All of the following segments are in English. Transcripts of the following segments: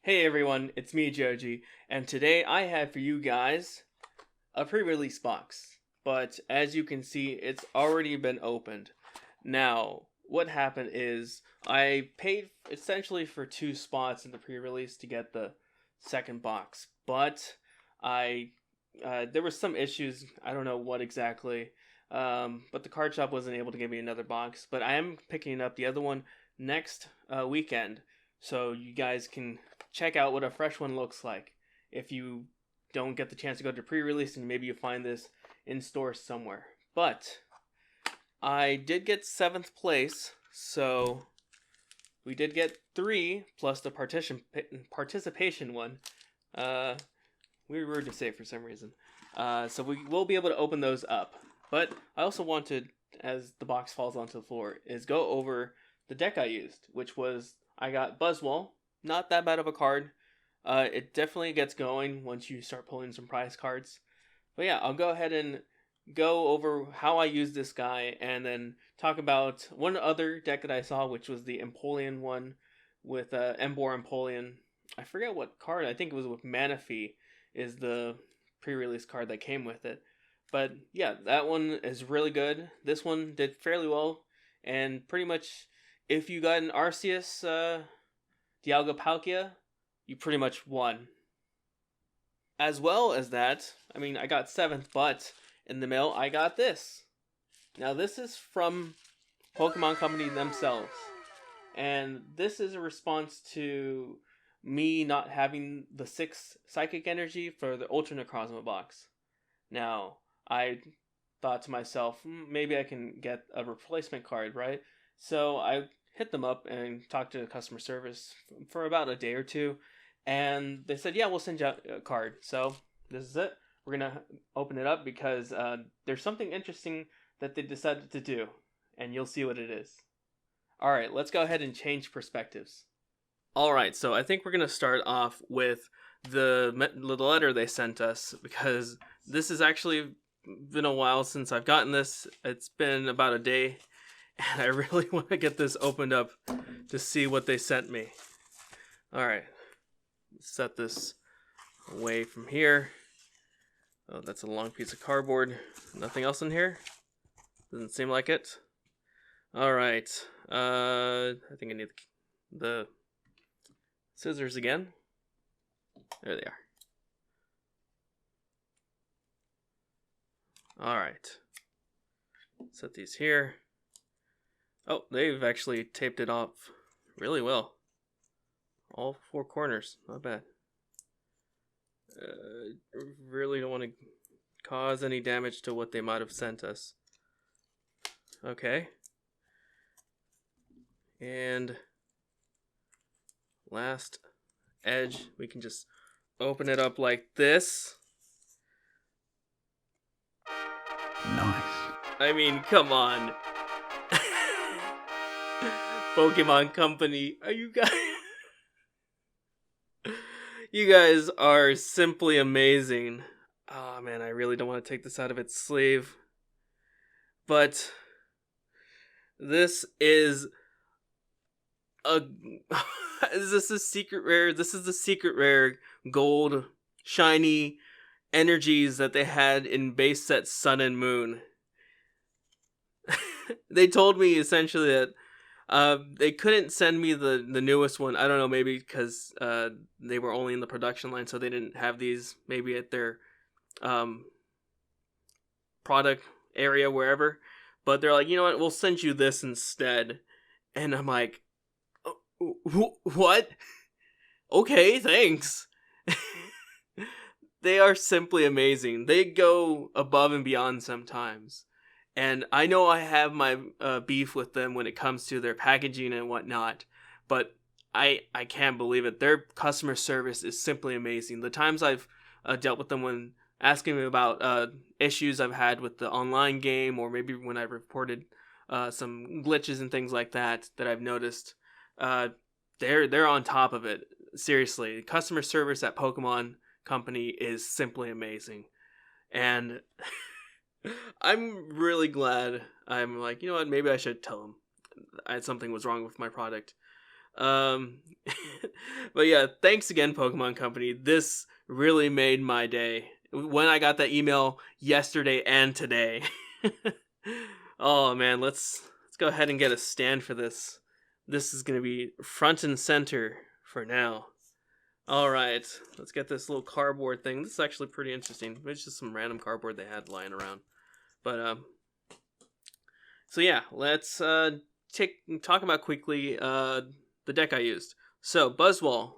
Hey everyone, it's me Joji, and today I have for you guys a pre-release box. But as you can see, it's already been opened. Now, what happened is I paid essentially for 2 spots in the pre-release to get the second box, but there were some issues. I don't know what exactly, but the card shop wasn't able to give me another box. But I am picking up the other one next weekend, so you guys can check out what a fresh one looks like. If you don't get the chance to go to pre-release, and maybe you find this in stores somewhere. But I did get 7th place, so we did get 3 plus the participation one. Weird word to say for some reason. So we will be able to open those up. But I also wanted, as the box falls onto the floor, is go over the deck I used, which was, I got Buzzwole. Not that bad of a card. It definitely gets going once you start pulling some prize cards. But yeah, I'll go ahead and go over how I use this guy, and then talk about one other deck that I saw, which was the Empoleon one with Emboar Empoleon. I forget what card. I think it was with Manaphy is the pre-release card that came with it. But yeah, that one is really good. This one did fairly well, and pretty much if you got an Arceus Dialga Palkia, you pretty much won. As well as that, I mean, I got 7th, but in the mail, I got this. Now, this is from Pokemon Company themselves. And this is a response to me not having the 6 Psychic Energy for the Ultra Necrozma box. Now, I thought to myself, maybe I can get a replacement card, right? So I hit them up and talked to customer service for about a day or two, and they said, yeah, we'll send you a card. So this is it. We're gonna open it up because there's something interesting that they decided to do, and you'll see what it is. Alright, let's go ahead and change perspectives. Alright, so I think we're gonna start off with the letter they sent us, because this has actually been a while since I've gotten this. It's been about a day, and I really want to get this opened up to see what they sent me. Alright. Set this away from here. Oh, that's a long piece of cardboard. Nothing else in here? Doesn't seem like it. Alright. I think I need the scissors again. There they are. Alright. Set these here. Oh, they've actually taped it off really well. All 4 corners, not bad. Really don't want to cause any damage to what they might have sent us. Okay. And last edge, we can just open it up like this. Nice. I mean, come on. Pokemon Company, are you guys... You guys are simply amazing. Oh man, I really don't want to take this out of its sleeve. But this is a... Is this a secret rare? This is the secret rare gold shiny energies that they had in base set Sun and Moon. They told me essentially that they couldn't send me the newest one. I don't know, maybe because they were only in the production line, so they didn't have these maybe at their product area, wherever. But they're like, you know what, we'll send you this instead. And I'm like, what? Okay, thanks. They are simply amazing. They go above and beyond sometimes. And I know I have my beef with them when it comes to their packaging and whatnot, but I can't believe it. Their customer service is simply amazing. The times I've dealt with them when asking me about issues I've had with the online game, or maybe when I reported some glitches and things like that I've noticed, they're on top of it. Seriously, customer service at Pokemon Company is simply amazing. And I'm really glad. I'm like, you know what, maybe I should tell them something was wrong with my product. Um, but yeah, thanks again, Pokemon Company. This really made my day when I got that email yesterday and today. Oh man, let's go ahead and get a stand for this. This is gonna be front and center for now. All right, let's get this little cardboard thing. This is actually pretty interesting. It's just some random cardboard they had lying around. But so yeah, let's talk about quickly the deck I used. So Buzzwole,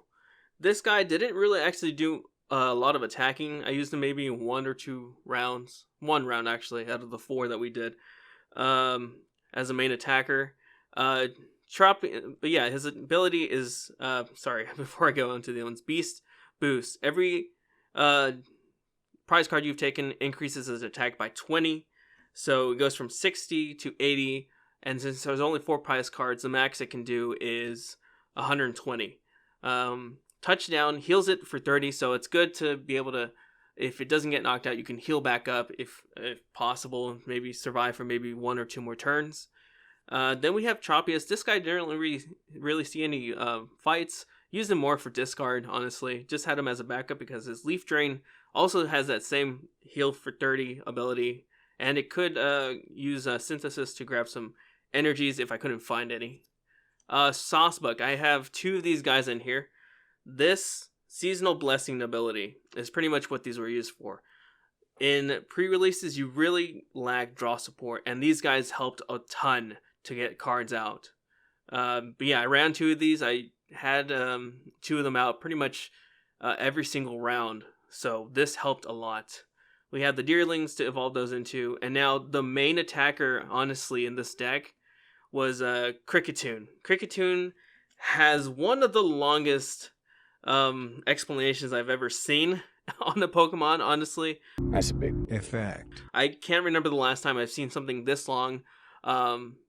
this guy didn't really actually do a lot of attacking. I used him maybe 1 or 2 rounds, 1 round actually out of the 4 that we did, as a main attacker. But yeah, his ability is sorry, before I go into the ones, Beast Boost. Every prize card you've taken increases his attack by 20. So it goes from 60 to 80, and since there's only 4 prize cards, the max it can do is 120. Touchdown heals it for 30, so it's good to be able to, if it doesn't get knocked out, you can heal back up if possible, maybe survive for maybe 1 or 2 more turns. Then we have Tropius. This guy didn't really see any fights. Used him more for discard, honestly. Just had him as a backup because his Leaf Drain also has that same heal for 30 ability. And it could use Synthesis to grab some energies if I couldn't find any. Saucebug. I have 2 of these guys in here. This Seasonal Blessing ability is pretty much what these were used for. In pre-releases, you really lack draw support, and these guys helped a ton to get cards out. But yeah, I ran 2 of these. I had 2 of them out pretty much every single round, so this helped a lot. We had the Deerlings to evolve those into, and now the main attacker, honestly, in this deck was Kricketune. Kricketune has one of the longest explanations I've ever seen on a Pokemon, honestly. That's a big effect. I can't remember the last time I've seen something this long,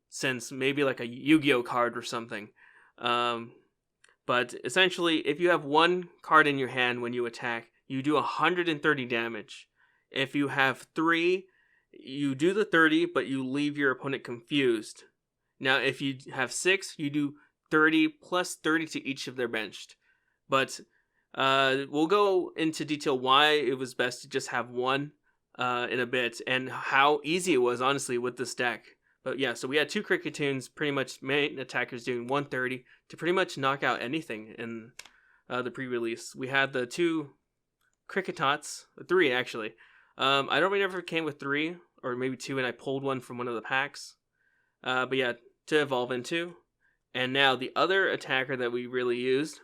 since maybe like a Yu-Gi-Oh card or something. But essentially, if you have 1 card in your hand when you attack, you do 130 damage. If you have 3, you do the 30, but you leave your opponent confused. Now, if you have 6, you do 30 plus 30 to each of their benched. But we'll go into detail why it was best to just have 1 in a bit, and how easy it was, honestly, with this deck. But yeah, so we had 2 Kricketunes, pretty much main attackers doing 130 to pretty much knock out anything in the pre-release. We had the 2 Cricketots, 3 actually. I don't remember if it came with 3 or maybe 2, and I pulled 1 from one of the packs. But yeah, to evolve into. And now the other attacker that we really used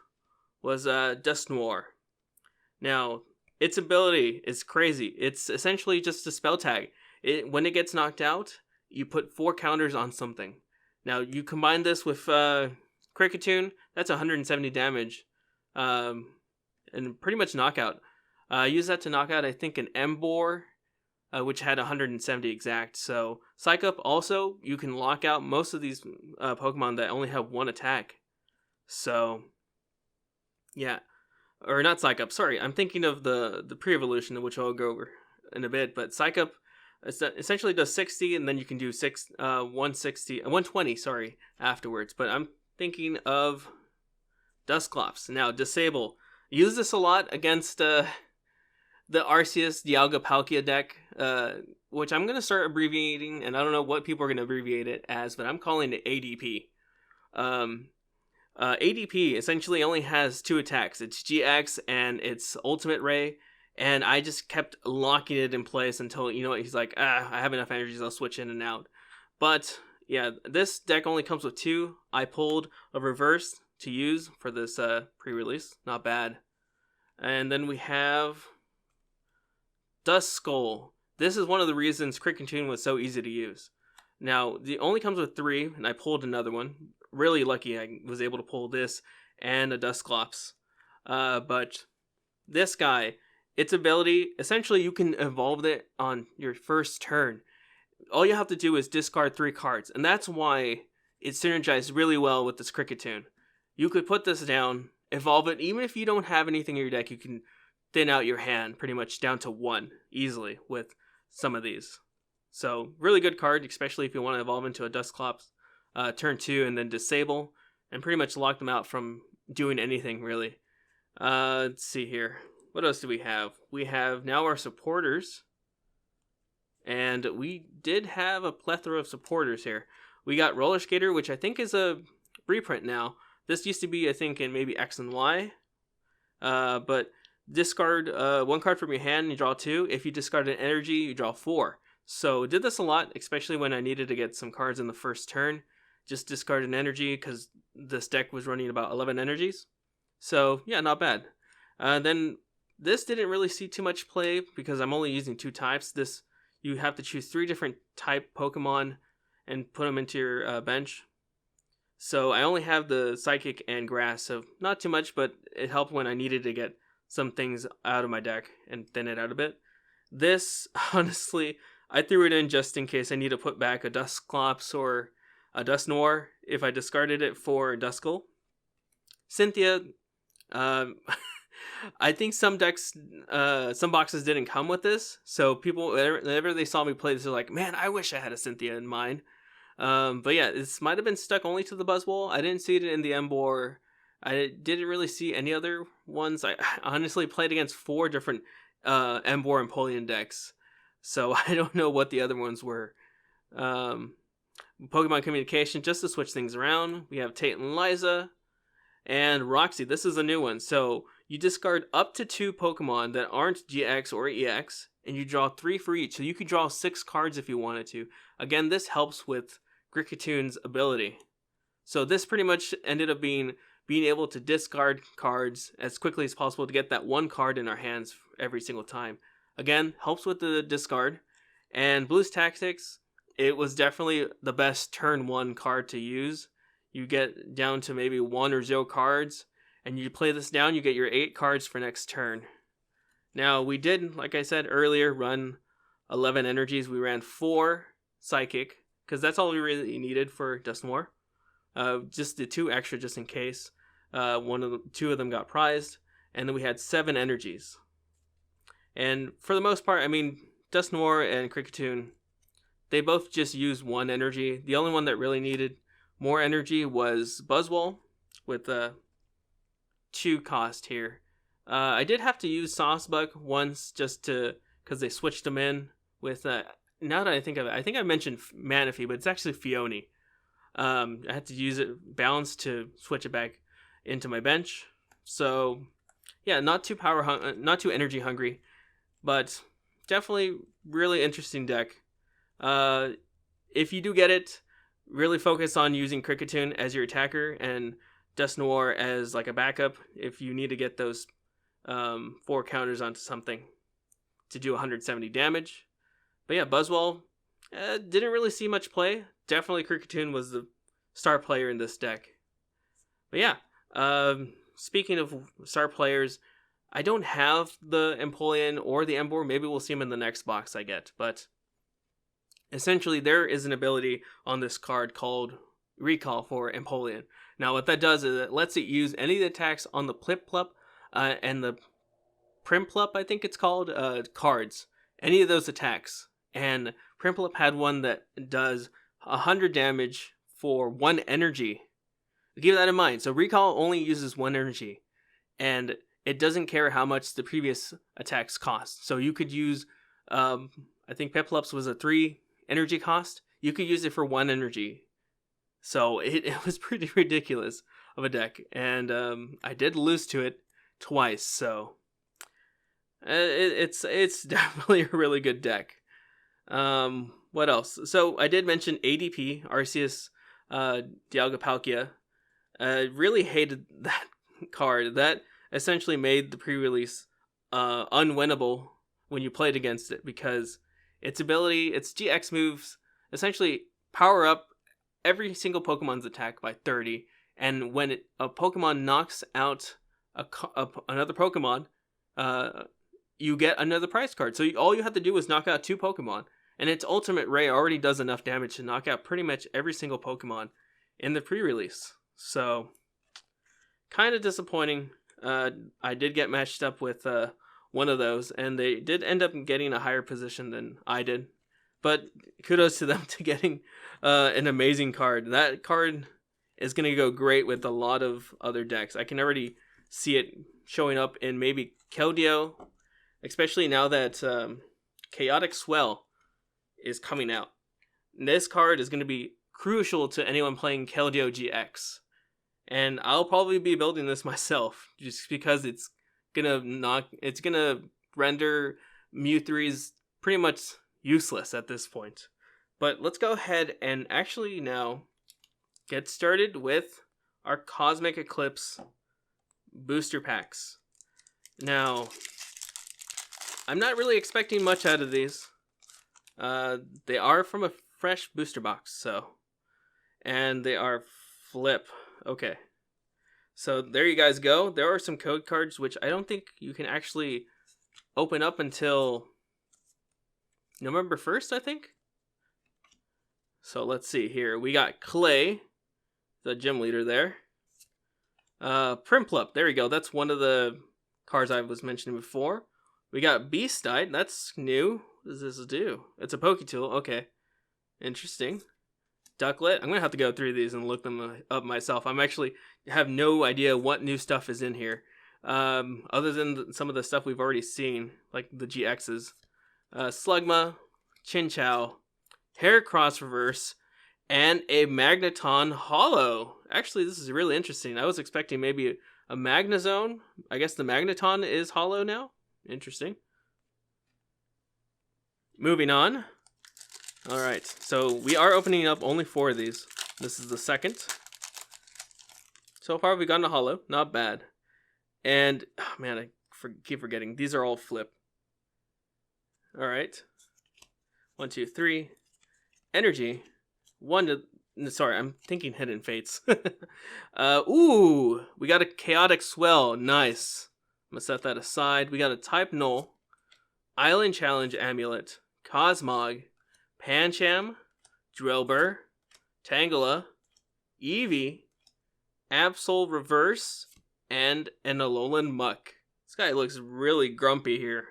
was Dusknoir. Now, its ability is crazy. It's essentially just a spell tag. When it gets knocked out, you put 4 counters on something. Now, you combine this with Kricketune, that's 170 damage. And pretty much knockout. Use that to knock out, I think, an Emboar, which had 170 exact. So, Psych-Up also, you can lock out most of these Pokemon that only have 1 attack. So, yeah. Or not Psych-Up, sorry. I'm thinking of the pre-evolution, which I'll go over in a bit. But Psych-Up essentially does 60, and then you can do 120, sorry, afterwards. But I'm thinking of Dusclops. Now, Disable. Use this a lot against the Arceus Dialga Palkia deck, which I'm going to start abbreviating, and I don't know what people are going to abbreviate it as, but I'm calling it ADP. ADP essentially only has 2 attacks. It's GX and it's Ultimate Ray, and I just kept locking it in place until, you know what, he's like, I have enough energies, I'll switch in and out. But, yeah, this deck only comes with 2. I pulled a reverse to use for this pre-release. Not bad. And then we have Duskull. This is one of the reasons Kricketune was so easy to use. Now, it only comes with 3, and I pulled another one. Really lucky I was able to pull this and a Dusclops. But this guy, its ability, essentially you can evolve it on your first turn. All you have to do is discard 3 cards, and that's why it synergized really well with this Kricketune. You could put this down, evolve it, even if you don't have anything in your deck, you can thin out your hand pretty much down to 1 easily with some of these. So, really good card, especially if you want to evolve into a Dusclops turn 2 and then disable. and pretty much locked them out from doing anything really. Let's see here. What else do we have? We have now our supporters. And we did have a plethora of supporters here. We got Roller Skater, which I think is a reprint now. This used to be, I think, in maybe X and Y. But discard 1 card from your hand and you draw 2. If you discard an energy, you draw 4. So did this a lot, especially when I needed to get some cards in the first turn. Just discard an energy because this deck was running about 11 energies. So yeah, not bad. Then this didn't really see too much play because I'm only using 2 types. This, you have to choose 3 different type Pokemon and put them into your bench. So I only have the Psychic and Grass, so not too much, but it helped when I needed to get some things out of my deck and thin it out a bit. This, honestly, I threw it in just in case I need to put back a Dusclops or a Dusknoir if I discarded it for Duskull. Cynthia, I think some decks, some boxes didn't come with this, so people, whenever they saw me play this, they're like, man, I wish I had a Cynthia in mine. But yeah, this might have been stuck only to the Buzzwole. I didn't see it in the Emboar. I didn't really see any other ones. I honestly played against 4 different Emboar and Empoleon decks, so I don't know what the other ones were. Pokemon Communication, just to switch things around, we have Tate and Liza, and Roxy. This is a new one. So you discard up to 2 Pokemon that aren't GX or EX, and you draw 3 for each. So you could draw 6 cards if you wanted to. Again, this helps with Kricketoo's ability. So this pretty much ended up being able to discard cards as quickly as possible to get that 1 card in our hands every single time. Again, helps with the discard. And Blue's Tactics, it was definitely the best turn 1 card to use. You get down to maybe 1 or 0 cards, and you play this down, you get your 8 cards for next turn. Now, we did, like I said earlier, run 11 energies. We ran 4 Psychic, because that's all we really needed for Dusknoir. Just the 2 extra just in case. 2 of them got prized, and then we had 7 energies. And for the most part, I mean, Dusknoir and Kricketoo, they both just used 1 energy. The only one that really needed more energy was Buzzwole with 2 cost here. I did have to use Saucebuck once just because they switched them in with, now that I think of it, I think I mentioned Manaphy, but it's actually Fione. I had to use it balanced to switch it back into my bench. So yeah, not too energy hungry, but definitely really interesting deck. If you do get it, really focus on using Kricketoo as your attacker and Dusknoir as like a backup if you need to get those 4 counters onto something to do 170 damage. But yeah, Buzzwole didn't really see much play. Definitely Kricketoo was the star player in this deck. But yeah, speaking of star players, I don't have the Empoleon or the Emboar. Maybe we'll see them in the next box I get. But essentially, there is an ability on this card called Recall for Empoleon. Now, what that does is it lets it use any of the attacks on the Piplup and the Primplup, I think it's called, cards. Any of those attacks. And Primplup had one that does 100 damage for 1 energy. Keep that in mind. So Recall only uses 1 energy. And it doesn't care how much the previous attacks cost. So you could use, I think Piplup's was a 3 energy cost. You could use it for 1 energy. So it was pretty ridiculous of a deck. And I did lose to it twice. So it's definitely a really good deck. What else? So I did mention ADP, Arceus Dialga-Palkia. Really hated that card. That essentially made the pre-release unwinnable when you played against it, because its ability, its GX moves, essentially power up every single Pokemon's attack by 30, and when a Pokemon knocks out another Pokemon, you get another prize card. So all you have to do is knock out 2 Pokemon, and its Ultimate Ray already does enough damage to knock out pretty much every single Pokemon in the pre-release. So, kind of disappointing. I did get matched up with one of those, and they did end up getting a higher position than I did. But kudos to them to getting an amazing card. That card is going to go great with a lot of other decks. I can already see it showing up in maybe Keldeo, especially now that Chaotic Swell is coming out. And this card is going to be crucial to anyone playing Keldeo GX. And I'll probably be building this myself, just because it's gonna render Mew 3's pretty much useless at this point. But let's go ahead and actually now get started with our Cosmic Eclipse booster packs. Now, I'm not really expecting much out of these. They are from a fresh booster box, and they are flip. Okay, so there you guys go. There are some code cards which I don't think you can actually open up until November 1st, I think. So let's see here. We got Clay, the gym leader there. Primplup, there we go. That's one of the cards I was mentioning before. We got Beastite, that's new. What does this do? It's a Poketool, okay. Interesting. Ducklet, I'm going to have to go through these and look them up myself. I'm actually have no idea what new stuff is in here. Other than some of the stuff we've already seen, like the GXs. Slugma, Chinchou, Heracross Reverse, and a Magneton Holo. Actually, this is really interesting. I was expecting maybe a Magnezone. I guess the Magneton is Holo now. Interesting. Moving on. Alright, so we are opening up only 4 of these. This is the second. So far we've gotten a holo, not bad. And, oh man, I keep forgetting. These are all flip. Alright. 1, 2, 3. Energy. Sorry, I'm thinking Hidden Fates. Ooh, we got a Chaotic Swell. Nice. I'm gonna set that aside. We got a Type Null. Island Challenge Amulet. Cosmog. Pancham, Drillbur, Tangela, Eevee, Absol Reverse, and an Alolan Muck. This guy looks really grumpy here.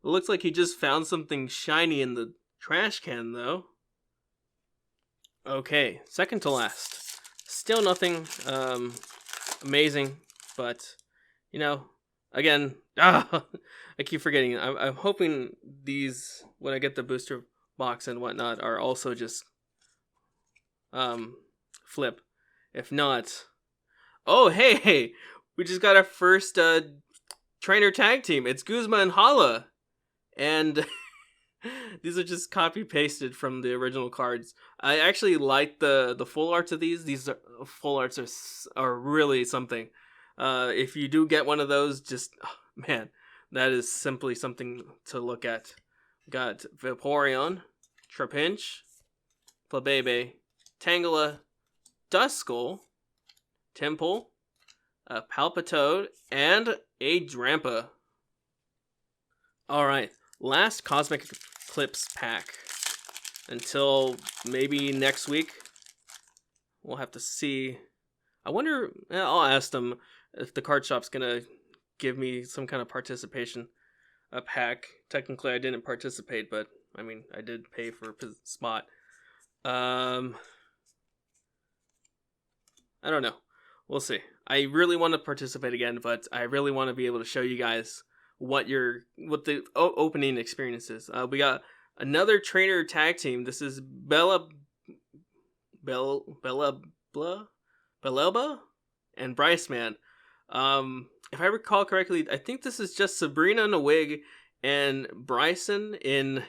It looks like he just found something shiny in the trash can, though. Okay, second to last. Still nothing amazing, but, you know, again, I keep forgetting. I'm hoping these, when I get the booster box and whatnot, are also just flip. If not, oh hey, we just got our first trainer tag team. It's Guzma and Hala, and these are just copy pasted from the original cards. I actually like the full arts of these. These full arts are really something. If you do get one of those, just man, that is simply something to look at. Got Vaporeon, Trapinch, Flabebe, Tangela, Duskull, Temple, a Palpitoad, and a Drampa. Alright, last Cosmic Eclipse pack. Until maybe next week. We'll have to see. I wonder, I'll ask them if the card shop's gonna give me some kind of participation. A pack. Technically, I didn't participate, but I mean, I did pay for a spot. I don't know. We'll see. I really want to participate again, but I really want to be able to show you guys what the opening experience is. We got another trainer tag team. This is Bellelba and Bryceman. If I recall correctly, I think this is just Sabrina in a wig and Bryson in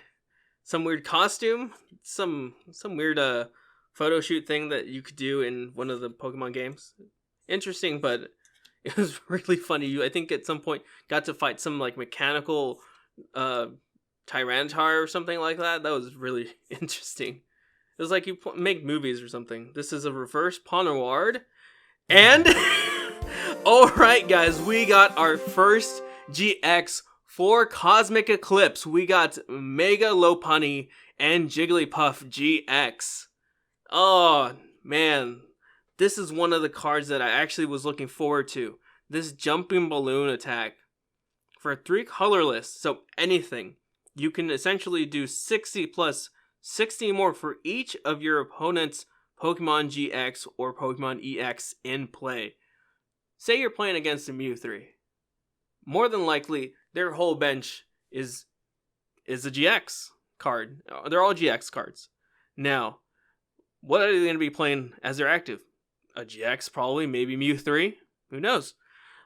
some weird costume, some weird photo shoot thing that you could do in one of the Pokemon games. Interesting, but it was really funny. You, I think, at some point got to fight some like mechanical Tyranitar or something like that. That was really interesting. It was like you make movies or something. This is a reverse Ponaward, and alright guys, we got our first GX for Cosmic Eclipse. We got Mega Lopunny and Jigglypuff GX. Oh man, this is one of the cards that I actually was looking forward to. This jumping balloon attack. For 3 colorless, so anything, you can essentially do 60 plus 60 more for each of your opponent's Pokemon GX or Pokemon EX in play. Say you're playing against a Mew 3. More than likely, their whole bench is a GX card. They're all GX cards. Now, what are they going to be playing as they're active? A GX probably, maybe Mew 3. Who knows?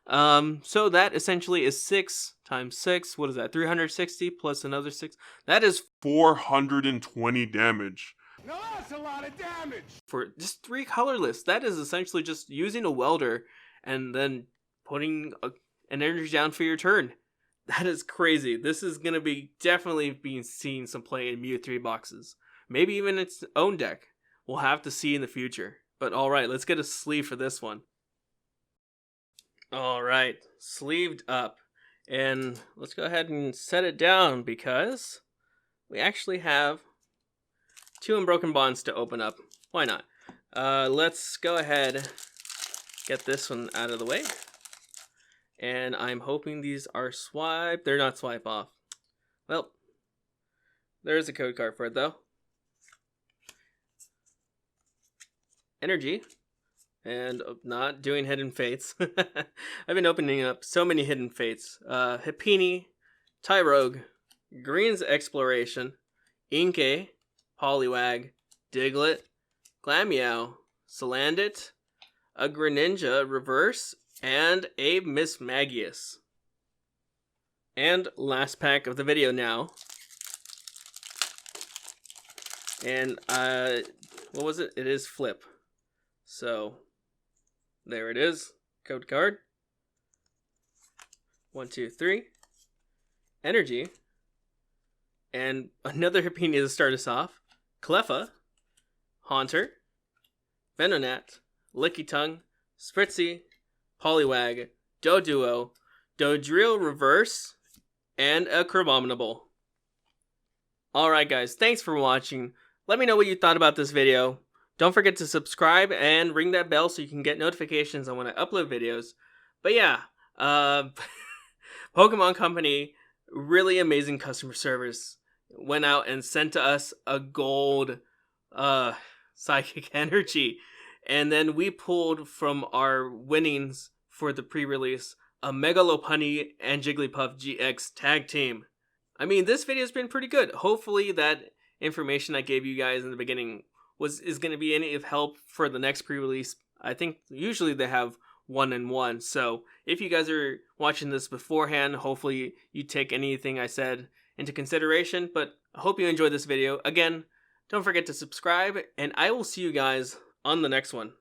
So that essentially is 6 times 6. What is that? 360 plus another 6. That is 420 damage. Now that's a lot of damage! for just 3 colorless. That is essentially just using a welder and then putting an energy down for your turn. That is crazy. This is going to be definitely being seen some play in Mew 3 boxes. Maybe even its own deck. We'll have to see in the future. But alright, let's get a sleeve for this one. Alright, sleeved up. And let's go ahead and set it down because we actually have 2 Unbroken Bonds to open up. Why not? Let's go ahead, get this one out of the way. And I'm hoping these are swiped. They're not swipe off. Well, there's a code card for it though. Energy. And not doing Hidden Fates. I've been opening up so many Hidden Fates. Hippini, Tyrogue, Green's Exploration, Inkay, Poliwag, Diglett, Glameow, Salandit, a Greninja Reverse, and a Mismagius. And last pack of the video now. And what was it? It is Flip. So there it is. Code card. 1, 2, 3. Energy. And another Hippini to start us off. Cleffa, Haunter, Venonat, Lickitung, Spritzee, Poliwag, Doduo, Dodrio Reverse, and a Crabominable. Alright guys, thanks for watching. Let me know what you thought about this video. Don't forget to subscribe and ring that bell so you can get notifications on when I upload videos. But yeah, Pokemon Company, really amazing customer service. Went out and sent to us a gold Psychic Energy. And then we pulled from our winnings for the pre-release a Mega Lopunny and Jigglypuff GX tag team. I mean, this video's been pretty good. Hopefully that information I gave you guys in the beginning is going to be any of help for the next pre-release. I think usually they have 1-in-1. So if you guys are watching this beforehand, hopefully you take anything I said into consideration. But I hope you enjoyed this video. Again, don't forget to subscribe, and I will see you guys on the next one.